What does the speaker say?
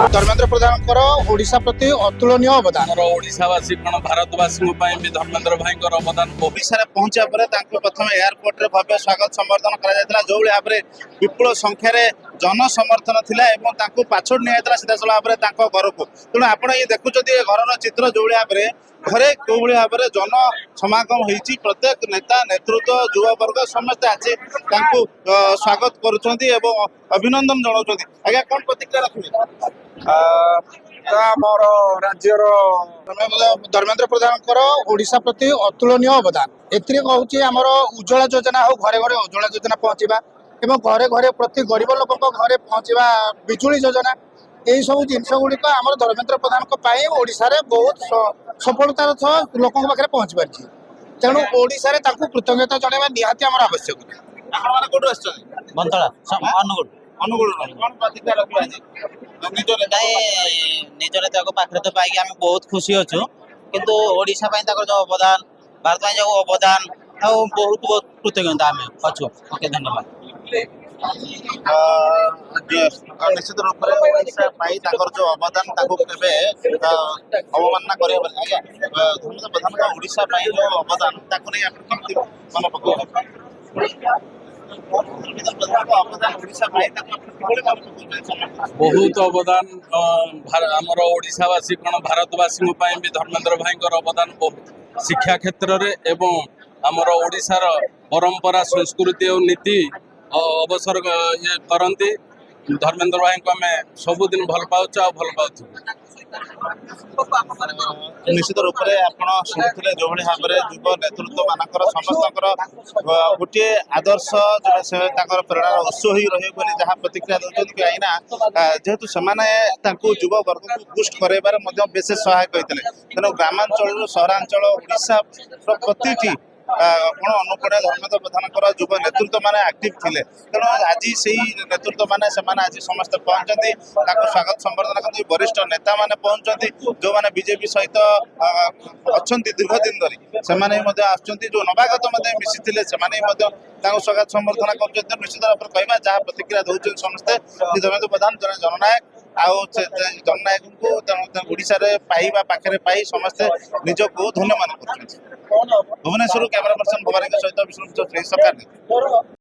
धर्मेंद्र प्रधान ओडिशा प्रति अतुलनीय अवदान ओडिशावासी कौन भारतवासी भी धर्मेंद्र भाई अवदान ओडिशा पहुंचा पर प्रथम एयरपोर्ट रे भव्य स्वागत संवर्धन करा जो भाव में विपुल संख्यार जन समर्थन थिला पाछड़ निया सीधासल भाव में घर को तेणु आप देखुं घर चित्र जो भाव में घरे कौ भाव में जन समागम होती प्रत्येक नेता नेतृत्व युववर्ग समस्ते आसी स्वागत करुँच अभिनंदन जनाऊँ आज्ञा कौन प्रतिक्रिया रखिए मोर राज्यर धर्मेंद्र प्रधान ओडिशा प्रति अतुलनीय अवदान एथिरे कहूँ आमर उज्ज्वला योजना हो घरे घरे उज्ज्वला योजना पहुँचवा एवं घरे घरे प्रति गरीब लोक घरे पहुँचवा बिजुली योजना यही सब जिनस गुड़िक आम धर्मेंद्र प्रधान ओडिशा रे बहुत सफलतार सह लोक पाखे पहुँच पार्टी तेणु ओडिशा रे ताकू कृतज्ञता जणाइबा निहाती आमर आवश्यक। अनुगुण कौन प्रतिक्रिया रखिए निज नेता पाखे तो पाई आम बहुत खुशी अच्छु किंतु ओडिशा जो अवदान भारत जो अवदान बहुत बहुत कृतज्ञता आम अच्छु ओके धन्यवाद। निश्चित रूप से जो अवदान अवमानना कर धर्मेंद्र प्रधान ओडिशा जो अवदान मन पकड़ बहुत अवदान आमर ओडिशावासी कौन भारतवासी भी धर्मेंद्र भाई अवदान बहुत शिक्षा क्षेत्र में एवं आमर ओडिशार परंपरा संस्कृति और नीति अवसर ये करती धर्मेंद्र भाई को आम सबुदिन भल पाच भल पाऊ निश्चित रूप से आप शुणुते जो भाव में युव नेतृत्व मानकर समस्त गोटे आदर्श जो प्रेरणा उत्स हो रही जहाँ प्रतिक्रिया दौरान कहीं जेहेतु से युव वर्ग को पुष्ट करार विशेष सहायक होते तेणु ग्रामांचल सहरांचल ओडिशा प्रति कौन अनुपड़ा धर्मेंद्र प्रधान युव नेतृत्व मैंने एक्टिव थे तेणु आज से नेतृत्व मैंने आज समस्ते पहुंचती स्वागत संवर्धन करते वरिष्ठ नेता मैंने पहुंचती जो मैंने बीजेपी सहित अच्छा दीर्घ दिन धरी से जो नवागत मिसी से स्वागत संवर्धन कर निश्चित भाव में कहवा जहाँ प्रतिक्रिया दौरान समस्ते धर्मेंद्र प्रधान जन जननायक जननायक को ओडिशा पाइबा पाखे पाई समस्ते निजक धन्य मान कर भुवनेश्वर कैमरा पर्सन भवानी सहित विष्णु सरकार।